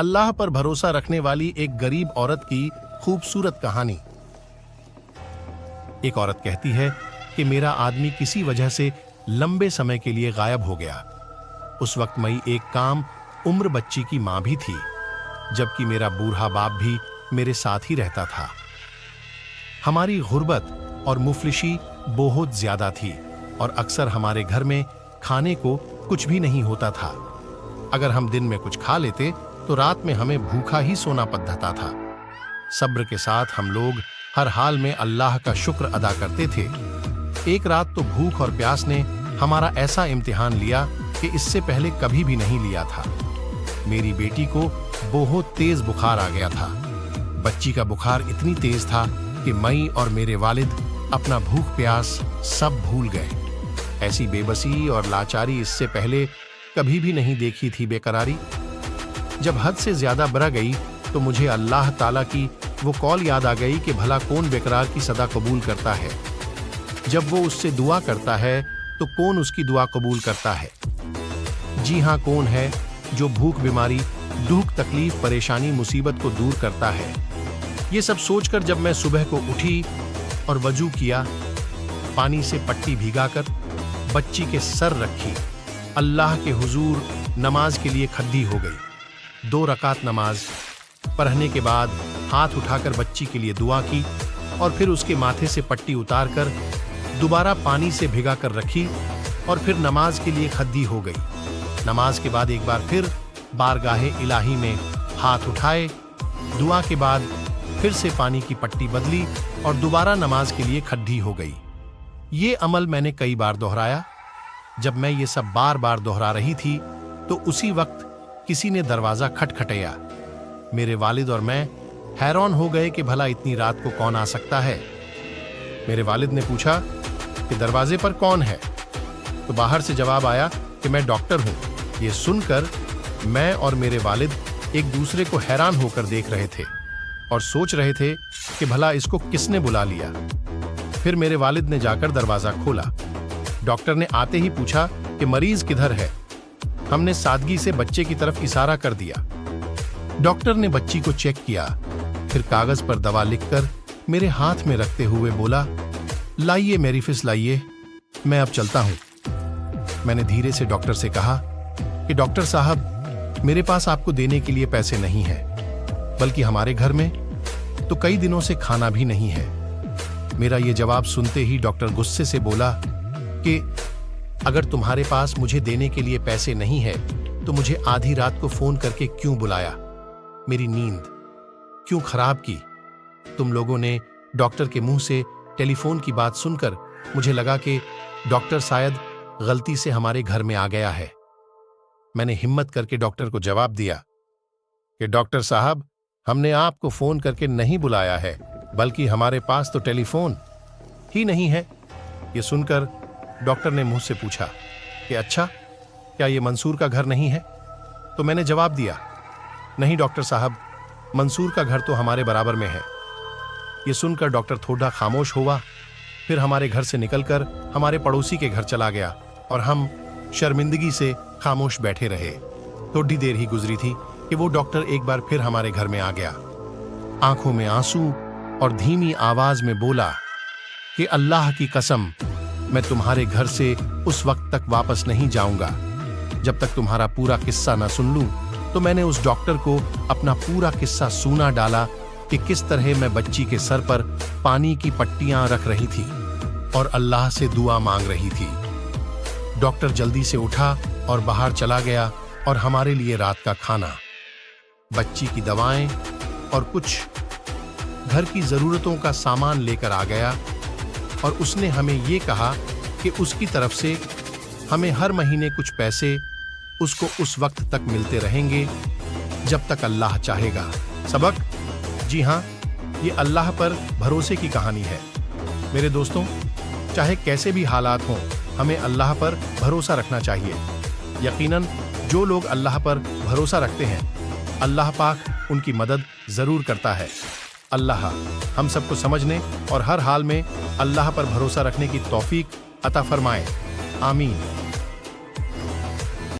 اللہ پر بھروسہ رکھنے والی ایک غریب عورت کی خوبصورت کہانی۔ ایک عورت کہتی ہے کہ میرا آدمی کسی وجہ سے لمبے سمے کے لیے غائب ہو گیا۔ اس وقت میں ایک کام عمر بچی کی ماں بھی تھی، جبکہ میرا بوڑھا باپ بھی میرے ساتھ ہی رہتا تھا۔ ہماری غربت اور مفلسی بہت زیادہ تھی اور اکثر ہمارے گھر میں کھانے کو کچھ بھی نہیں ہوتا تھا۔ اگر ہم دن میں کچھ کھا لیتے تو رات میں ہمیں بھوکا ہی سونا پڑتا تھا۔ صبر کے ساتھ ہم لوگ ہر حال میں اللہ کا شکر ادا کرتے تھے۔ ایک رات تو بھوک اور پیاس نے ہمارا ایسا امتحان لیا کہ اس سے پہلے کبھی بھی نہیں لیا تھا۔ میری بیٹی کو بہت تیز بخار آ گیا تھا۔ بچی کا بخار اتنی تیز تھا کہ میں اور میرے والد اپنا بھوک پیاس سب بھول گئے۔ ایسی بے بسی اور لاچاری اس سے پہلے کبھی بھی نہیں دیکھی تھی۔ بے قراری جب حد سے زیادہ بڑھ گئی تو مجھے اللہ تعالیٰ کی وہ قول یاد آ گئی کہ بھلا کون بے قرار کی صدا قبول کرتا ہے؟ جب وہ اس سے دعا کرتا ہے تو کون اس کی دعا قبول کرتا ہے؟ جی ہاں، کون ہے جو بھوک، بیماری، دکھ، تکلیف، پریشانی، مصیبت کو دور کرتا ہے؟ یہ سب سوچ کر جب میں صبح کو اٹھی اور وضو کیا، پانی سے پٹی بھیگا کر بچی کے سر رکھی، اللہ کے حضور نماز کے لیے کھڑی ہو گئی۔ 2 رکعت نماز پڑھنے کے بعد ہاتھ اٹھا کر بچی کے لیے دعا کی اور پھر اس کے ماتھے سے پٹی اتار کر دوبارہ پانی سے بھگا کر رکھی اور پھر نماز کے لیے کھڑی ہو گئی۔ نماز کے بعد ایک بار پھر بارگاہ الہی میں ہاتھ اٹھائے، دعا کے بعد پھر سے پانی کی پٹی بدلی اور دوبارہ نماز کے لیے کھڑی ہو گئی۔ یہ عمل میں نے کئی بار دہرایا۔ جب میں یہ سب بار بار دہرا رہی تھی تو اسی وقت کسی نے دروازہ کھٹکھٹایا۔ میرے والد اور میں حیران ہو گئے کہ بھلا اتنی رات کو کون آ سکتا ہے۔ میرے والد نے پوچھا کہ دروازے پر کون ہے؟ تو باہر سے جواب آیا کہ میں ڈاکٹر ہوں۔ یہ سن کر میں اور میرے والد ایک دوسرے کو حیران ہو کر دیکھ رہے تھے اور سوچ رہے تھے کہ بھلا اس کو کس نے بلا لیا۔ پھر میرے والد نے جا کر دروازہ کھولا۔ ڈاکٹر نے آتے ہی پوچھا کہ مریض کدھر ہے؟ ہم نے سادگی سے بچے کی طرف اشارہ کر دیا۔ ڈاکٹر نے بچی کو چیک کیا، پھر کاغذ پر دوا لکھ کر میرے ہاتھ میں رکھتے ہوئے بولا، لائیے میری فیس لائیے، میں اب چلتا ہوں۔ میں نے دھیرے سے ڈاکٹر سے کہا کہ ڈاکٹر صاحب، میرے پاس آپ کو دینے کے لیے پیسے نہیں ہیں، بلکہ ہمارے گھر میں تو کئی دنوں سے کھانا بھی نہیں ہے۔ میرا یہ جواب سنتے ہی ڈاکٹر غصے سے بولا کہ اگر تمہارے پاس مجھے دینے کے لیے پیسے نہیں ہے تو مجھے آدھی رات کو فون کر کے کیوں بلایا؟ میری نیند کیوں خراب کی؟ تم لوگوں نے ڈاکٹر کے منہ سے ٹیلی فون کی بات سن کر مجھے لگا کہ ڈاکٹر شاید غلطی سے ہمارے گھر میں آ گیا ہے۔ میں نے ہمت کر کے ڈاکٹر کو جواب دیا کہ ڈاکٹر صاحب، ہم نے آپ کو فون کر کے نہیں بلایا ہے، بلکہ ہمارے پاس تو ٹیلی فون ہی نہیں ہے۔ یہ سن کر ڈاکٹر نے مجھ سے پوچھا کہ اچھا، کیا یہ منصور کا گھر نہیں ہے؟ تو میں نے جواب دیا، نہیں ڈاکٹر صاحب، منصور کا گھر تو ہمارے برابر میں ہے۔ یہ سن کر ڈاکٹر تھوڑا خاموش ہوا، پھر ہمارے گھر سے نکل کر ہمارے پڑوسی کے گھر چلا گیا اور ہم شرمندگی سے خاموش بیٹھے رہے۔ تھوڑی دیر ہی گزری تھی کہ وہ ڈاکٹر ایک بار پھر ہمارے گھر میں آ گیا، آنکھوں میں آنسو اور دھیمی آواز میں بولا کہ اللہ کی قسم، میں تمہارے گھر سے اس وقت تک واپس نہیں جاؤں گا جب تک تمہارا پورا قصہ نہ سن لوں۔ تو میں نے اس ڈاکٹر کو اپنا پورا قصہ سنا ڈالا کہ کس طرح میں بچی کے سر پر پانی کی پٹیاں رکھ رہی تھی اور اللہ سے دعا مانگ رہی تھی۔ ڈاکٹر جلدی سے اٹھا اور باہر چلا گیا اور ہمارے لیے رات کا کھانا، بچی کی دوائیں اور کچھ گھر کی ضرورتوں کا سامان لے کر آ گیا، اور اس نے ہمیں یہ کہا کہ اس کی طرف سے ہمیں ہر مہینے کچھ پیسے اس کو اس وقت تک ملتے رہیں گے جب تک اللہ چاہے گا۔ سبق؟ جی ہاں، یہ اللہ پر بھروسے کی کہانی ہے۔ میرے دوستوں، چاہے کیسے بھی حالات ہوں، ہمیں اللہ پر بھروسہ رکھنا چاہیے۔ یقیناً جو لوگ اللہ پر بھروسہ رکھتے ہیں، اللہ پاک ان کی مدد ضرور کرتا ہے۔ اللہ ہم سب کو سمجھنے اور ہر حال میں اللہ پر بھروسہ رکھنے کی توفیق عطا فرمائے۔ آمین۔